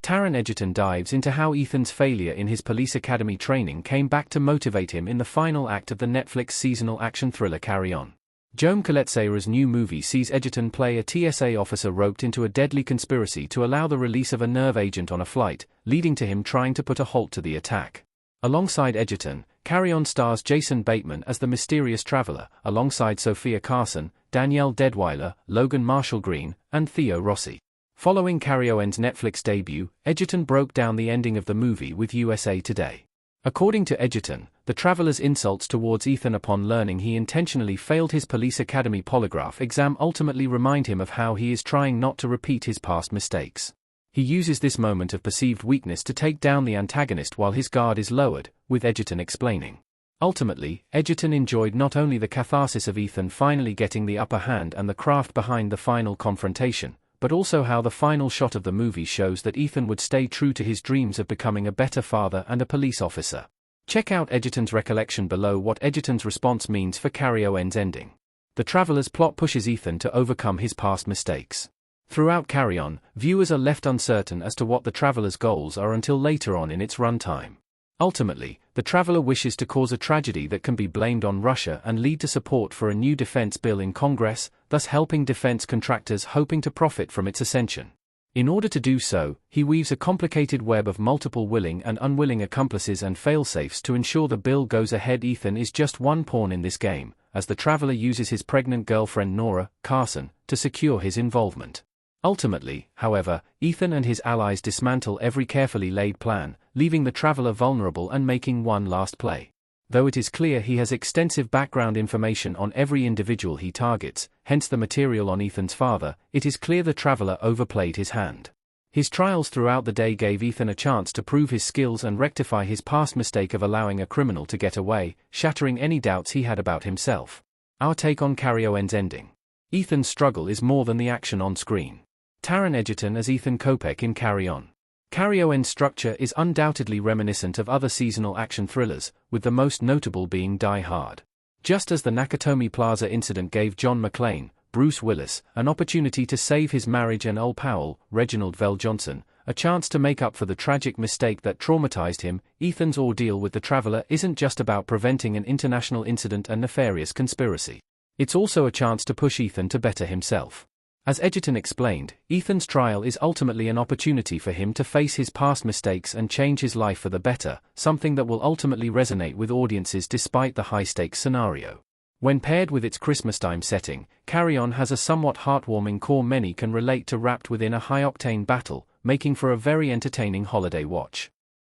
Taron Egerton dives into how Ethan's failure in his police academy training came back to motivate him in the final act of the Netflix seasonal action thriller Carry On. Joan Colette-Serra's new movie sees Egerton play a TSA officer roped into a deadly conspiracy to allow the release of a nerve agent on a flight, leading to him trying to put a halt to the attack. Alongside Egerton, Carry On stars Jason Bateman as the mysterious traveler, alongside Sophia Carson, Danielle Deadwyler, Logan Marshall Green, and Theo Rossi. Following Carry On's Netflix debut, Egerton broke down the ending of the movie with USA Today. According to Egerton, the traveler's insults towards Ethan upon learning he intentionally failed his police academy polygraph exam ultimately remind him of how he is trying not to repeat his past mistakes. He uses this moment of perceived weakness to take down the antagonist while his guard is lowered, with Egerton explaining. Ultimately, Egerton enjoyed not only the catharsis of Ethan finally getting the upper hand and the craft behind the final confrontation, but also how the final shot of the movie shows that Ethan would stay true to his dreams of becoming a better father and a police officer. Check out Egerton's recollection below what Egerton's response means for Carry On's ending. The traveler's plot pushes Ethan to overcome his past mistakes. Throughout Carry On, viewers are left uncertain as to what the traveler's goals are until later on in its runtime. Ultimately, the traveler wishes to cause a tragedy that can be blamed on Russia and lead to support for a new defense bill in Congress, thus helping defense contractors hoping to profit from its ascension. In order to do so, he weaves a complicated web of multiple willing and unwilling accomplices and failsafes to ensure the bill goes ahead. Ethan is just one pawn in this game, as the traveler uses his pregnant girlfriend Nora, Carson, to secure his involvement. Ultimately, however, Ethan and his allies dismantle every carefully laid plan, leaving the traveler vulnerable and making one last play. Though it is clear he has extensive background information on every individual he targets, hence the material on Ethan's father, it is clear the traveler overplayed his hand. His trials throughout the day gave Ethan a chance to prove his skills and rectify his past mistake of allowing a criminal to get away, shattering any doubts he had about himself. Our take on Carry On's ending. Ethan's struggle is more than the action on screen. Taron Egerton as Ethan Kopech in Carry On. Carry On's structure is undoubtedly reminiscent of other seasonal action thrillers, with the most notable being Die Hard. Just as the Nakatomi Plaza incident gave John McClane, Bruce Willis, an opportunity to save his marriage and Earl Powell, Reginald Vell Johnson, a chance to make up for the tragic mistake that traumatized him, Ethan's ordeal with the Traveler isn't just about preventing an international incident and nefarious conspiracy. It's also a chance to push Ethan to better himself. As Egerton explained, Ethan's trial is ultimately an opportunity for him to face his past mistakes and change his life for the better, something that will ultimately resonate with audiences despite the high-stakes scenario. When paired with its Christmastime setting, Carry On has a somewhat heartwarming core many can relate to wrapped within a high-octane battle, making for a very entertaining holiday watch.